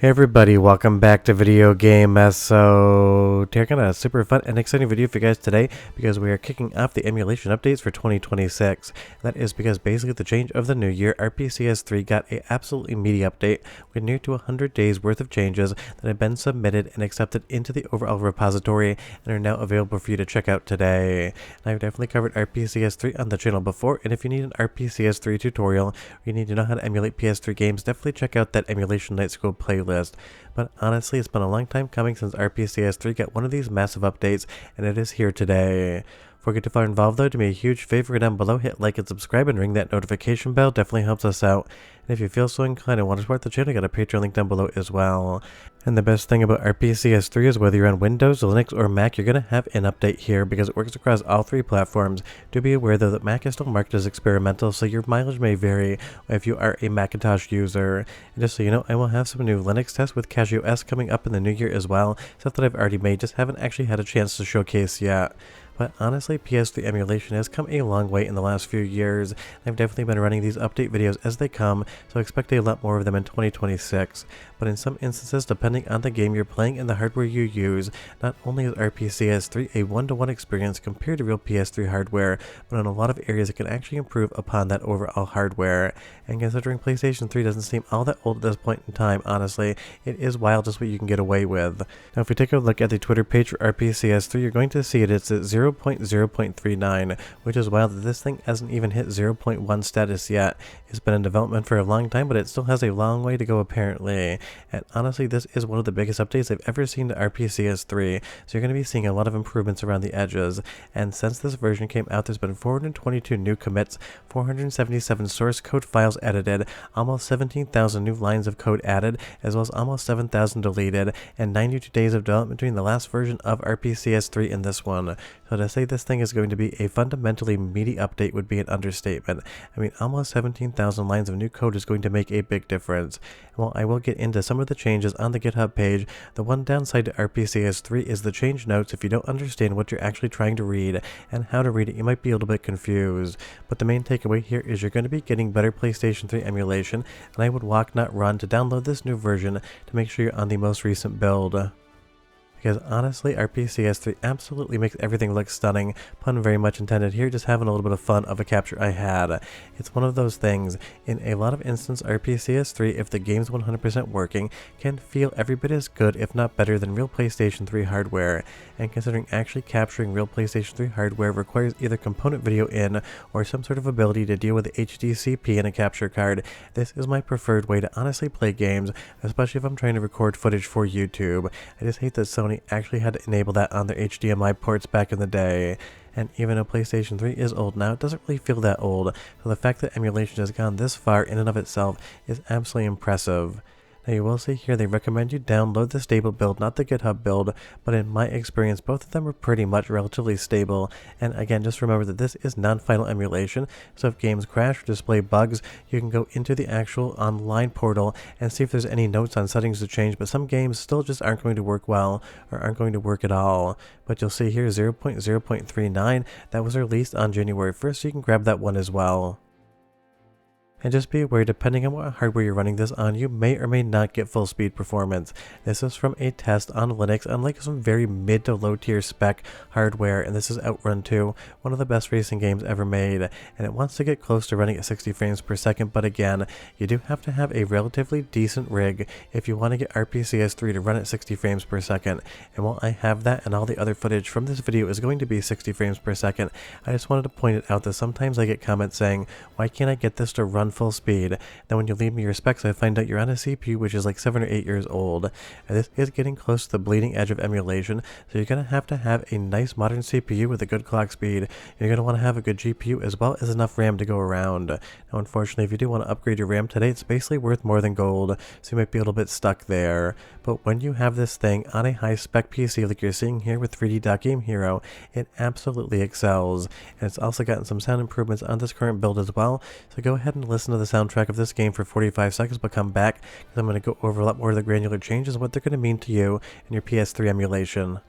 Hey everybody, welcome back to Video Game Mess. So, taking a super fun and exciting video for you guys today because we are kicking off the emulation updates for 2026. That is because basically the change of the new year, RPCS3 got a absolutely meaty update with near to 100 days worth of changes that have been submitted and accepted into the overall repository and are now available for you to check out today. And I've definitely covered RPCS3 on the channel before, and if you need an RPCS3 tutorial or you need to know how to emulate PS3 games, definitely check out that Emulation Night School playlist. But honestly, it's been a long time coming since RPCS3 got one of these massive updates, and it is here today. Before we get too far involved though, do me a huge favor down below, hit like and subscribe and ring that notification bell, definitely helps us out. And if you feel so inclined and want to support the channel, I got a Patreon link down below as well. And the best thing about RPCS3 is whether you're on Windows, Linux, or Mac, you're going to have an update here because it works across all three platforms. Do be aware though that Mac is still marked as experimental, so your mileage may vary if you are a Macintosh user. And just so you know, I will have some new Linux tests with Casio S coming up in the new year as well, stuff that I've already made, just haven't actually had a chance to showcase yet. But honestly, PS3 emulation has come a long way in the last few years. I've definitely been running these update videos as they come, so expect a lot more of them in 2026. But in some instances, depending on the game you're playing and the hardware you use, not only is RPCS3 a one-to-one experience compared to real PS3 hardware, but in a lot of areas it can actually improve upon that overall hardware. And considering PlayStation 3 doesn't seem all that old at this point in time, honestly, it is wild just what you can get away with. Now if we take a look at the Twitter page for RPCS3, you're going to see it's at 0.0.39, which is wild that this thing hasn't even hit 0.1 status yet. It's been in development for a long time, but it still has a long way to go apparently. And honestly, this is one of the biggest updates I've ever seen to RPCS3, so you're going to be seeing a lot of improvements around the edges. And since this version came out, there's been 422 new commits, 477 source code files edited, almost 17,000 new lines of code added, as well as almost 7,000 deleted, and 92 days of development between the last version of RPCS3 and this one. So to say this thing is going to be a fundamentally meaty update would be an understatement. I mean, almost 17,000 lines of new code is going to make a big difference. And while I will get into some of the changes on the GitHub page, the one downside to RPCS3 is the change notes. If you don't understand what you're actually trying to read and how to read it, you might be a little bit confused. But the main takeaway here is you're going to be getting better PlayStation 3 emulation, and I would walk not run to download this new version to make sure you're on the most recent build. Because honestly, RPCS3 absolutely makes everything look stunning. Pun very much intended here, just having a little bit of fun of a capture I had. It's one of those things, in a lot of instances, RPCS3, if the game's 100% working, can feel every bit as good, if not better, than real PlayStation 3 hardware. And considering actually capturing real PlayStation 3 hardware requires either component video in, or some sort of ability to deal with the HDCP in a capture card, this is my preferred way to honestly play games, especially if I'm trying to record footage for YouTube. I just hate that Sony actually had to enable that on their HDMI ports back in the day. And even though PlayStation 3 is old now, it doesn't really feel that old, so the fact that emulation has gone this far in and of itself is absolutely impressive. Now you will see here they recommend you download the stable build, not the GitHub build, but in my experience both of them are pretty much relatively stable. And again, just remember that this is non-final emulation, so if games crash or display bugs, you can go into the actual online portal and see if there's any notes on settings to change, but some games still just aren't going to work well or aren't going to work at all. But you'll see here 0.0.39, that was released on January 1st, so you can grab that one as well. And just be aware, depending on what hardware you're running this on, you may or may not get full speed performance. This is from a test on Linux on like some very mid to low tier spec hardware, and this is Outrun 2, one of the best racing games ever made, and it wants to get close to running at 60 frames per second, but again, you do have to have a relatively decent rig if you want to get RPCS3 to run at 60 frames per second. And while I have that and all the other footage from this video is going to be 60 frames per second, I just wanted to point it out that sometimes I get comments saying, why can't I get this to run full speed? Then when you leave me your specs, I find out you're on a CPU which is like 7 or 8 years old, and this is getting close to the bleeding edge of emulation, so you're going to have a nice modern CPU with a good clock speed. You're going to want to have a good GPU as well as enough RAM to go around. Now unfortunately, if you do want to upgrade your RAM today, it's basically worth more than gold, so you might be a little bit stuck there. But when you have this thing on a high spec PC like you're seeing here with 3D.Game Hero, it absolutely excels, and it's also gotten some sound improvements on this current build as well, so go ahead and listen to the soundtrack of this game for 45 seconds, but come back because I'm going to go over a lot more of the granular changes and what they're going to mean to you and your PS3 emulation.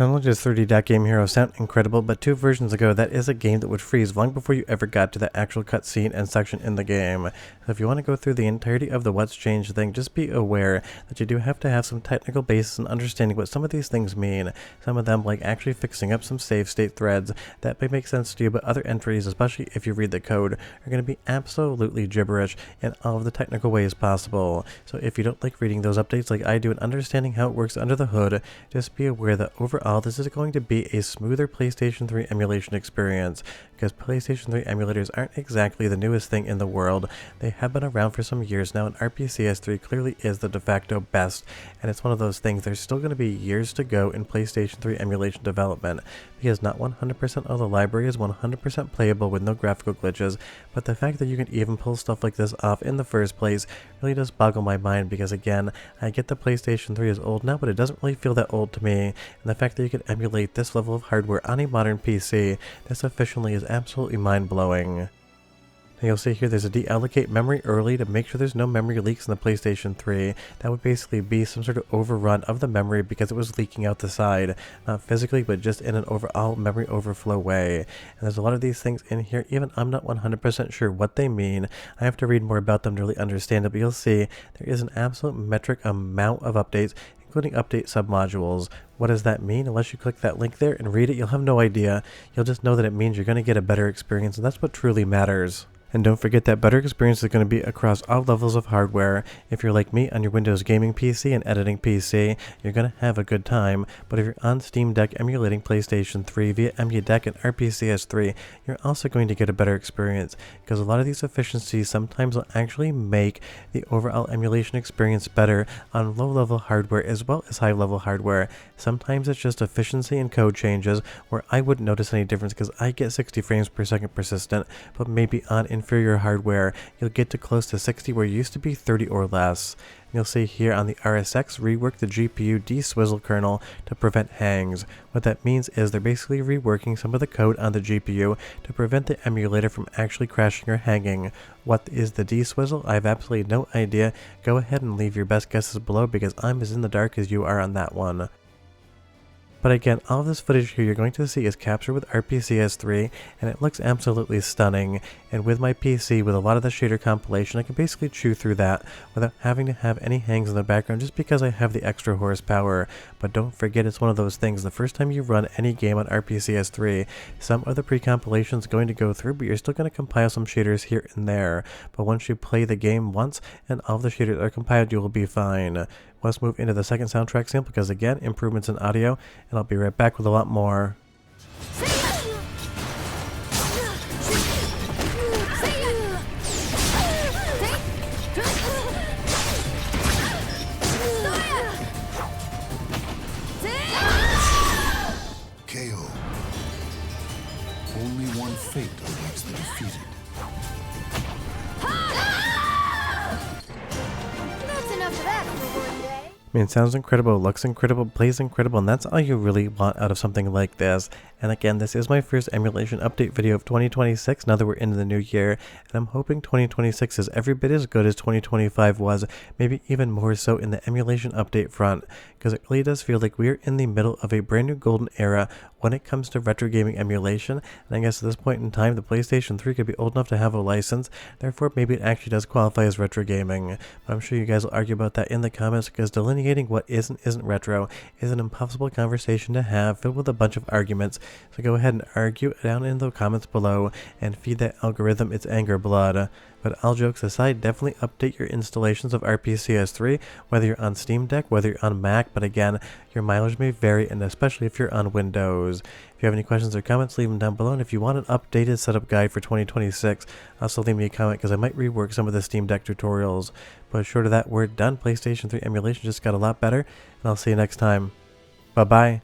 Not only does 3D Dot Game Hero sound incredible, but 2 versions ago, that is a game that would freeze long before you ever got to the actual cutscene and section in the game. So if you want to go through the entirety of the what's changed thing, just be aware that you do have to have some technical basis in understanding what some of these things mean. Some of them, like actually fixing up some save state threads, that may make sense to you, but other entries, especially if you read the code, are going to be absolutely gibberish in all of the technical ways possible. So if you don't like reading those updates like I do and understanding how it works under the hood, just be aware that overall this is going to be a smoother PlayStation 3 emulation experience, because PlayStation 3 emulators aren't exactly the newest thing in the world. They have been around for some years now, and RPCS3 clearly is the de facto best, and it's one of those things, there's still going to be years to go in PlayStation 3 emulation development, because not 100% of the library is 100% playable with no graphical glitches, but the fact that you can even pull stuff like this off in the first place really does boggle my mind, because again, I get the PlayStation 3 is old now, but it doesn't really feel that old to me, and the fact that you can emulate this level of hardware on a modern PC, this efficiently is absolutely mind-blowing. You'll see here there's a deallocate memory early to make sure there's no memory leaks in the PlayStation 3. That would basically be some sort of overrun of the memory because it was leaking out the side. Not physically, but just in an overall memory overflow way. And there's a lot of these things in here, even I'm not 100% sure what they mean. I have to read more about them to really understand it, but you'll see there is an absolute metric amount of updates, including update submodules. What does that mean? Unless you click that link there and read it, you'll have no idea. You'll just know that it means you're going to get a better experience, and that's what truly matters. And don't forget that better experience is going to be across all levels of hardware. If you're like me on your Windows gaming PC and editing PC, you're going to have a good time. But if you're on Steam Deck emulating PlayStation 3 via EmuDeck and RPCS3, you're also going to get a better experience, because a lot of these efficiencies sometimes will actually make the overall emulation experience better on low-level hardware as well as high-level hardware. Sometimes it's just efficiency and code changes where I wouldn't notice any difference because I get 60 frames per second persistent, but maybe on inferior hardware you'll get to close to 60 where you used to be 30 or less. You'll see here on the RSX, rework the GPU de-swizzle kernel to prevent hangs. What that means is they're basically reworking some of the code on the GPU to prevent the emulator from actually crashing or hanging. What is the de-swizzle? I have absolutely no idea. Go ahead and leave your best guesses below, because I'm as in the dark as you are on that one. But again, all of this footage here you're going to see is captured with RPCS3, and it looks absolutely stunning. And with my PC, with a lot of the shader compilation, I can basically chew through that without having to have any hangs in the background, just because I have the extra horsepower. But don't forget, it's one of those things, the first time you run any game on RPCS3, some of the pre-compilation is going to go through, but you're still going to compile some shaders here and there. But once you play the game once, and all of the shaders are compiled, you will be fine. Let's move into the second soundtrack sample, because again, improvements in audio, and I'll be right back with a lot more. KO. Only one fate awaits the defeated. That's enough of that for one day. I mean, it sounds incredible, looks incredible, plays incredible, and that's all you really want out of something like this. And again, this is my first emulation update video of 2026, now that we're into the new year, and I'm hoping 2026 is every bit as good as 2025 was, maybe even more so in the emulation update front, because it really does feel like we're in the middle of a brand new golden era when it comes to retro gaming emulation. And I guess at this point in time, the PlayStation 3 could be old enough to have a license, therefore maybe it actually does qualify as retro gaming. But I'm sure you guys will argue about that in the comments, because delineating what isn't retro is an impossible conversation to have, filled with a bunch of arguments. So go ahead and argue down in the comments below and feed that algorithm its anger blood. But all jokes aside, definitely update your installations of RPCS3, whether you're on Steam Deck, whether you're on Mac, but again, your mileage may vary, and especially if you're on Windows. If you have any questions or comments, leave them down below, and if you want an updated setup guide for 2026, also leave me a comment, because I might rework some of the Steam Deck tutorials. But short of that, we're done. PlayStation 3 emulation just got a lot better, and I'll see you next time. Bye-bye.